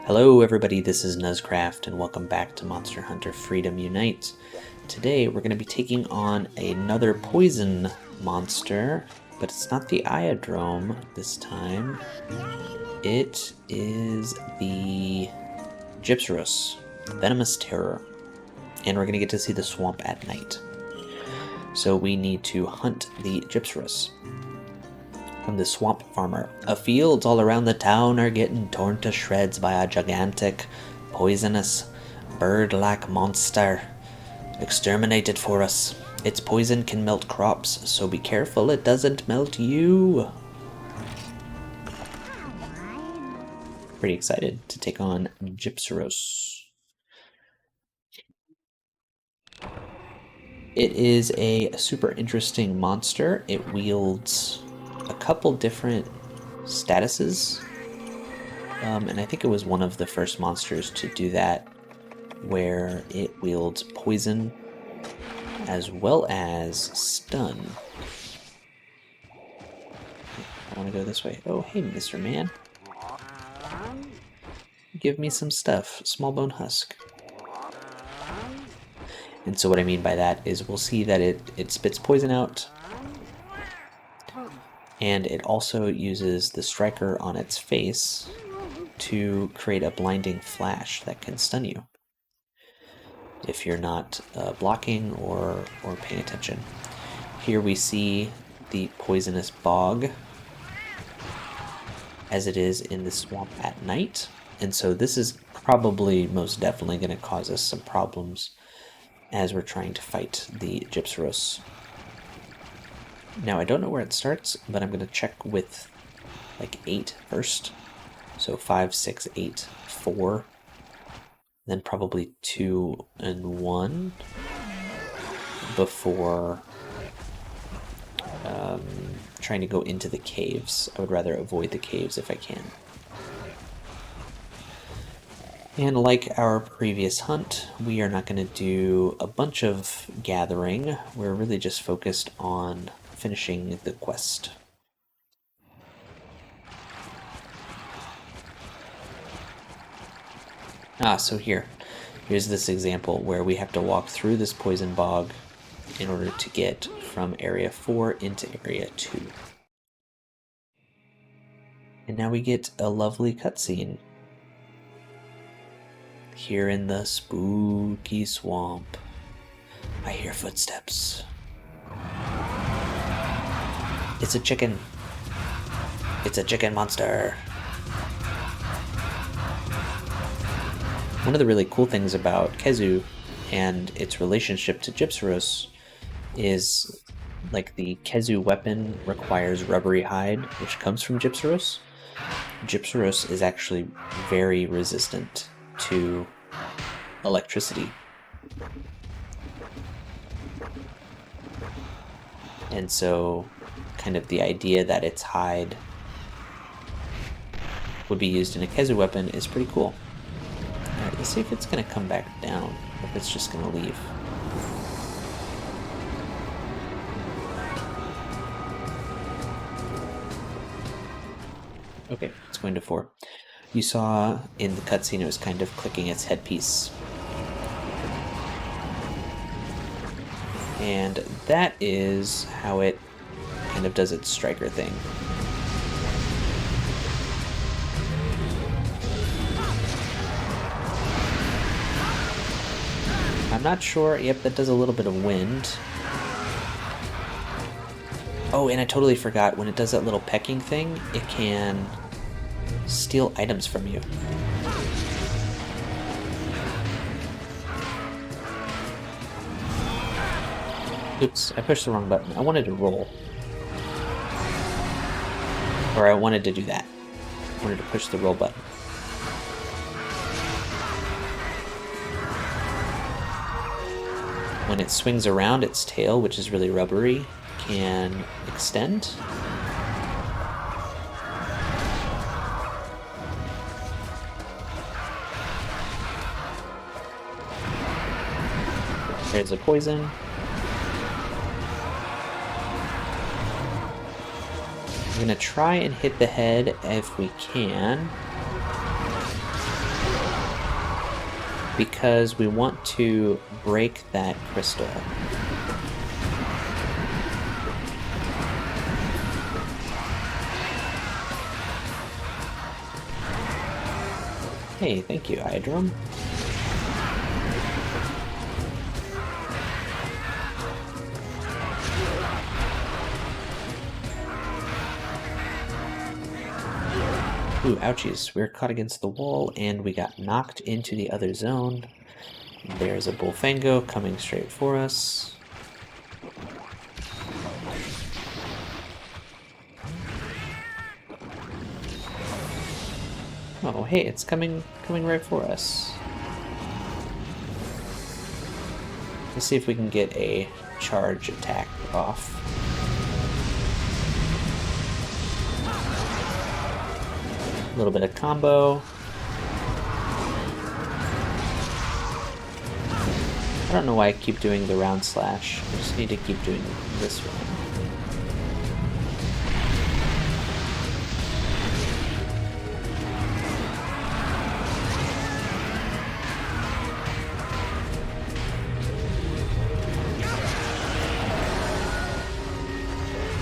Hello everybody, this is Nuzcraft and welcome back to Monster Hunter Freedom Unite. Today we're going to be taking on another poison monster, but it's not the Iodrome this time. It is the Gypceros, Venomous Terror, and we're going to get to see the swamp at night. So we need to hunt the Gypceros. From the swamp farmer. Fields all around the town are getting torn to shreds by a gigantic, poisonous, bird-like monster. Exterminated for us. Its poison can melt crops, so be careful it doesn't melt you. Pretty excited to take on Gypceros. It is a super interesting monster. It wields a couple different statuses, and I think it was one of the first monsters to do that, where it wields poison as well as stun. I want to go this way. Oh, hey, Mr. Man. Give me some stuff. Small bone husk. And so what I mean by that is we'll see that it spits poison out, and it also uses the striker on its face to create a blinding flash that can stun you if you're not blocking or paying attention. Here we see the poisonous bog as it is in the swamp at night, and so this is probably most definitely going to cause us some problems as we're trying to fight the Gypceros. Now, I don't know where it starts, but I'm going to check with like 8 first. So 5, 6, 8, 4. Then probably 2 and 1 before trying to go into the caves. I would rather avoid the caves if I can. And like our previous hunt, we are not going to do a bunch of gathering. We're really just focused on finishing the quest. So here's this example where we have to walk through this poison bog in order to get from area 4 into area 2. And now we get a lovely cutscene here in the spooky swamp. I hear footsteps. It's a chicken. It's a chicken monster. One of the really cool things about Kezu and its relationship to Gypceros is, like, the Kezu weapon requires rubbery hide, which comes from Gypceros. Gypceros is actually very resistant to electricity. And so kind of the idea that its hide would be used in a Kezu weapon is pretty cool. Alright, let's see if it's going to come back down, or if it's just going to leave. Okay, it's going to 4. You saw in the cutscene it was kind of clicking its headpiece. And that is how it kind of does its striker thing. I'm not sure. Yep, that does a little bit of wind. Oh, and I totally forgot, when it does that little pecking thing, it can steal items from you. Oops, I pushed the wrong button. I wanted to roll. Or I wanted to do that. I wanted to push the roll button. When it swings around, its tail, which is really rubbery, can extend. There's a poison. I'm going to try and hit the head if we can. because we want to break that crystal. Hey, thank you, Hydrum. Ooh, ouchies. We were caught against the wall, and we got knocked into the other zone. There's a Bullfango coming straight for us. Oh, hey, it's coming right for us. Let's see if we can get a charge attack off. A little bit of combo. I don't know why I keep doing the round slash. I just need to keep doing this one.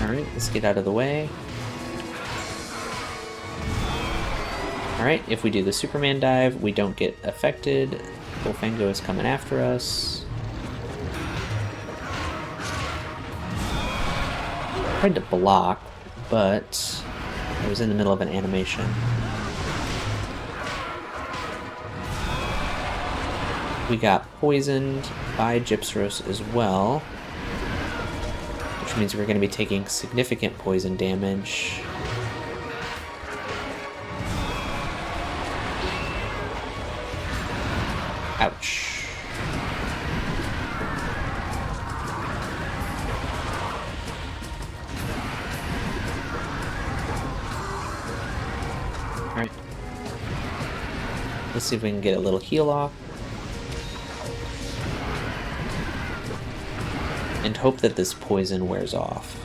Alright, let's get out of the way. Alright, if we do the Superman dive, we don't get affected. Bullfango is coming after us. Tried to block, but I was in the middle of an animation. We got poisoned by Gypceros as well, which means we're going to be taking significant poison damage. Ouch. Alright. Let's see if we can get a little heal off. And hope that this poison wears off.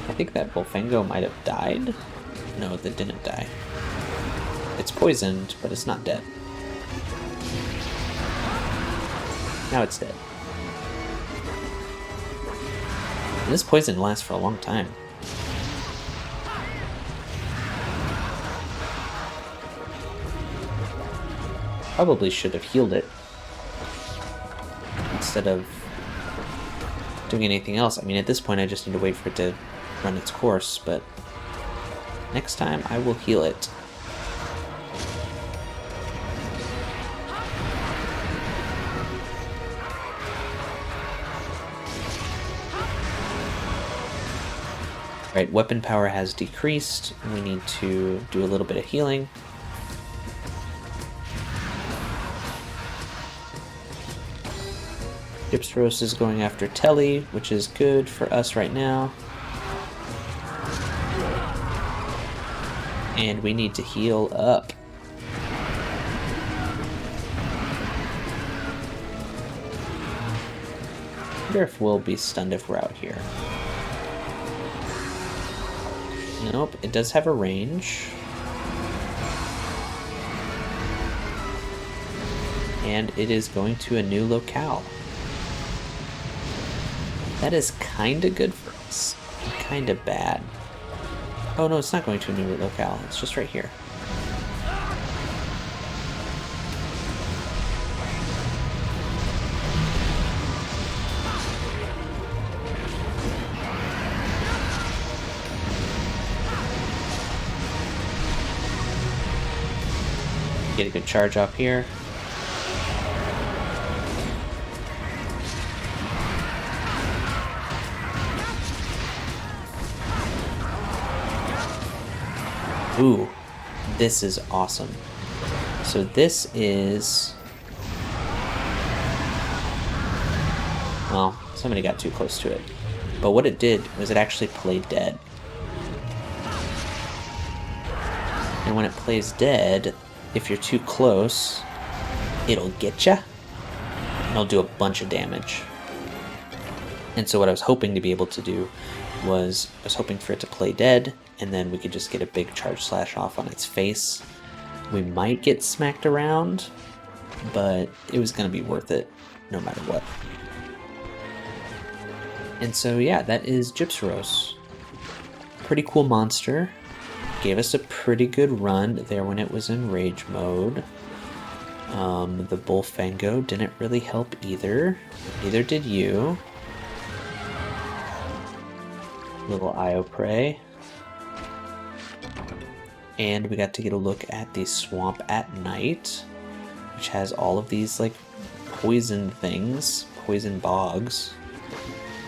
I think that Bullfango might have died. No, that didn't die. It's poisoned, but it's not dead. Now it's dead. And this poison lasts for a long time. Probably should have healed it instead of doing anything else. I mean, at this point I just need to wait for it to run its course, but next time I will heal it. Right, weapon power has decreased. We need to do a little bit of healing. Gypceros is going after Telly, which is good for us right now. And we need to heal up. I wonder if we'll be stunned if we're out here. Nope, it does have a range. And it is going to a new locale. That is kinda good for us. Kinda bad. Oh no, it's not going to a new locale. It's just right here. Get a good charge off here. Ooh, this is awesome. So this is... Well, somebody got too close to it. But what it did was it actually played dead. And when it plays dead, if you're too close, it'll get ya, and it'll do a bunch of damage. And so what I was hoping to be able to do was, I was hoping for it to play dead, and then we could just get a big charge slash off on its face, We might get smacked around, but it was going to be worth it no matter what. And so yeah, that is Gypceros. Pretty cool monster. Gave us a pretty good run there when it was in rage mode. The Bullfango didn't really help either. Neither did you. Little Iopray. And we got to get a look at the swamp at night, which has all of these like poison things, poison bogs,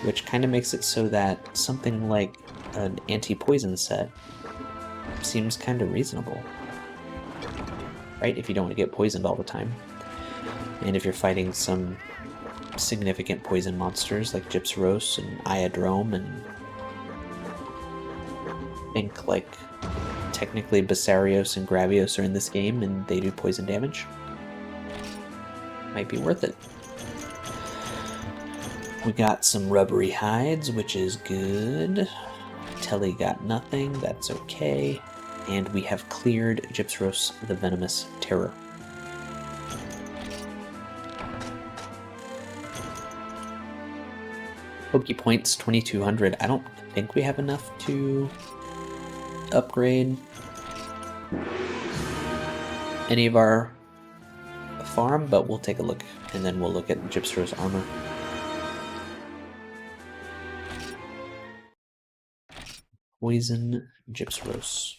which kind of makes it so that something like an anti-poison set seems kind of reasonable, right? If you don't want to get poisoned all the time. And if you're fighting some significant poison monsters like Gypceros and Iodrome, and I think like technically Gypceros and Gravios are in this game and they do poison damage, might be worth it. We got some rubbery hides, which is good. Telly got nothing, that's okay. And we have cleared Gypceros the Venomous Terror. Poke points 2200. I don't think we have enough to upgrade any of our farm, but we'll take a look, and then we'll look at Gypsarose Armor. Poison Gypceros.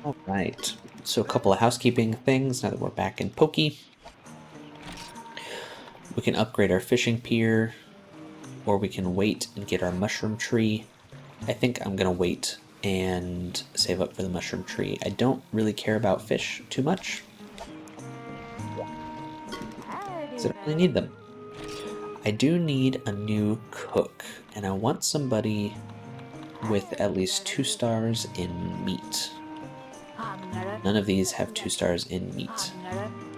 Alright, so a couple of housekeeping things now that we're back in Pokey. We can upgrade our fishing pier, or we can wait and get our mushroom tree. I think I'm going to wait and save up for the mushroom tree. I don't really care about fish too much, because I don't really need them. I do need a new cook, and I want somebody with at least 2 stars in meat. None of these have 2 stars in meat.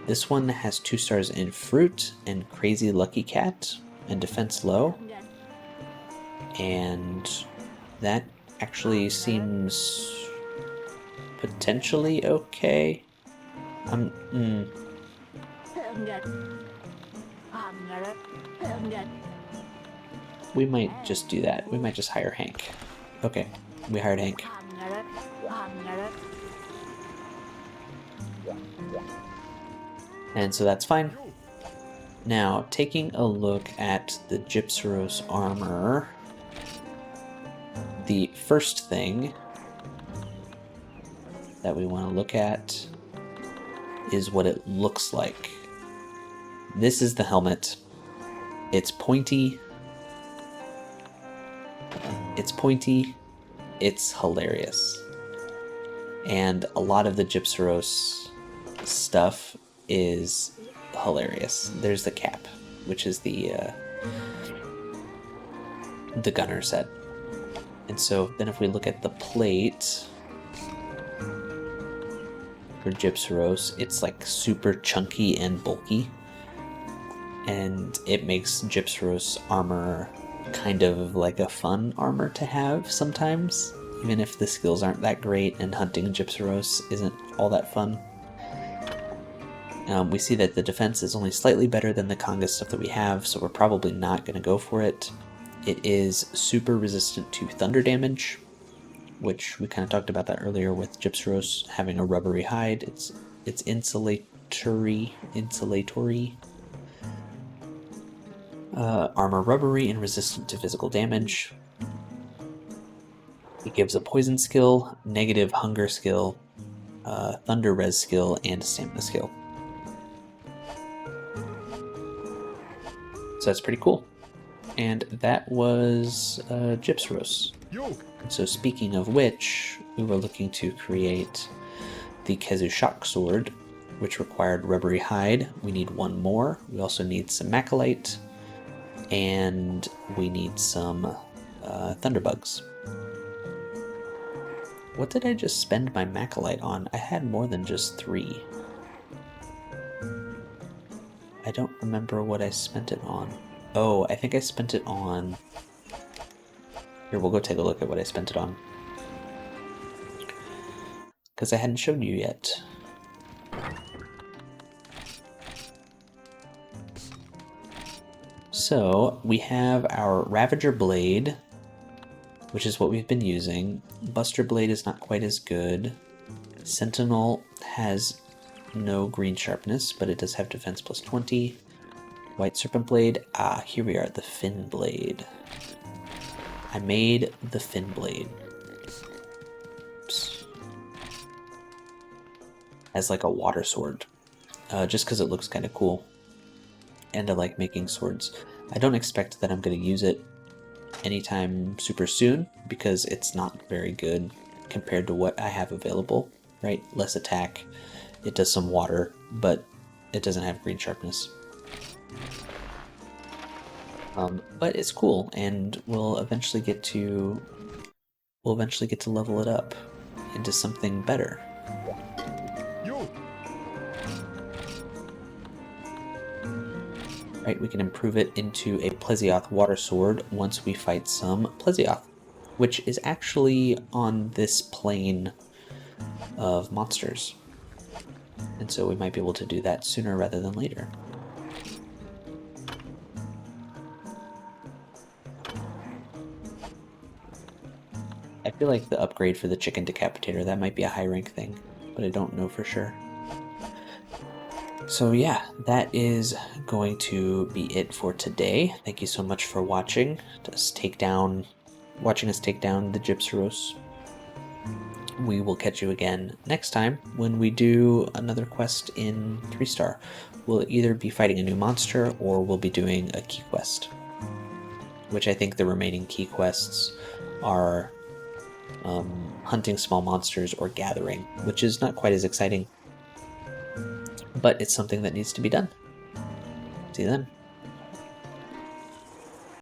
This one has 2 stars in fruit and Crazy Lucky Cat and defense low. And that actually seems potentially okay. We might just do that. We might just hire Hank. Okay, we hired Hank. And so that's fine. Now, taking a look at the Gypsarose Armor, the first thing that we want to look at is what it looks like. This is the helmet. It's pointy. It's pointy. It's hilarious. And a lot of the Gypsarose stuff is hilarious. There's the cap, which is the gunner set. And so then if we look at the plate for Gypceros, it's like super chunky and bulky. And it makes Gypceros armor kind of like a fun armor to have sometimes, even if the skills aren't that great and hunting Gypceros isn't all that fun. We see that the defense is only slightly better than the Conga stuff that we have, so we're probably not going to go for it. It is super resistant to thunder damage, which we kind of talked about that earlier with Gypceros having a rubbery hide. It's insulatory. Armor rubbery and resistant to physical damage. It gives a poison skill, negative hunger skill, thunder res skill, and a stamina skill. So that's pretty cool. And that was Gypceros. So speaking of which, we were looking to create the Kezu Shock Sword, which required rubbery hide. We need 1 more. We also need some Macalite, and we need some Thunderbugs. What did I just spend my Macalite on? I had more than just 3. I don't remember what I spent it on. Oh, I think I spent it on... Here, we'll go take a look at what I spent it on. because I hadn't showed you yet. So we have our Ravager Blade, which is what we've been using. Buster Blade is not quite as good. Sentinel has no green sharpness, but it does have defense plus 20. White Serpent Blade. Ah, here we are, the Fin Blade. I made the Fin Blade. Oops. As like a water sword, just because it looks kind of cool. And I like making swords. I don't expect that I'm going to use it anytime super soon, because it's not very good compared to what I have available, right? Less attack. It does some water, but it doesn't have green sharpness. But it's cool, and we'll eventually get to level it up into something better. Right, we can improve it into a Plesioth water sword once we fight some Plesioth, which is actually on this plane of monsters. And so we might be able to do that sooner rather than later. I feel like the upgrade for the Chicken Decapitator, that might be a high rank thing, but I don't know for sure. So yeah, that is going to be it for today. Thank you so much for watching us take down the Gypceros. We will catch you again next time when we do another quest in 3-star. We'll either be fighting a new monster or we'll be doing a key quest, which I think the remaining key quests are hunting small monsters or gathering, which is not quite as exciting, but it's something that needs to be done. See you then.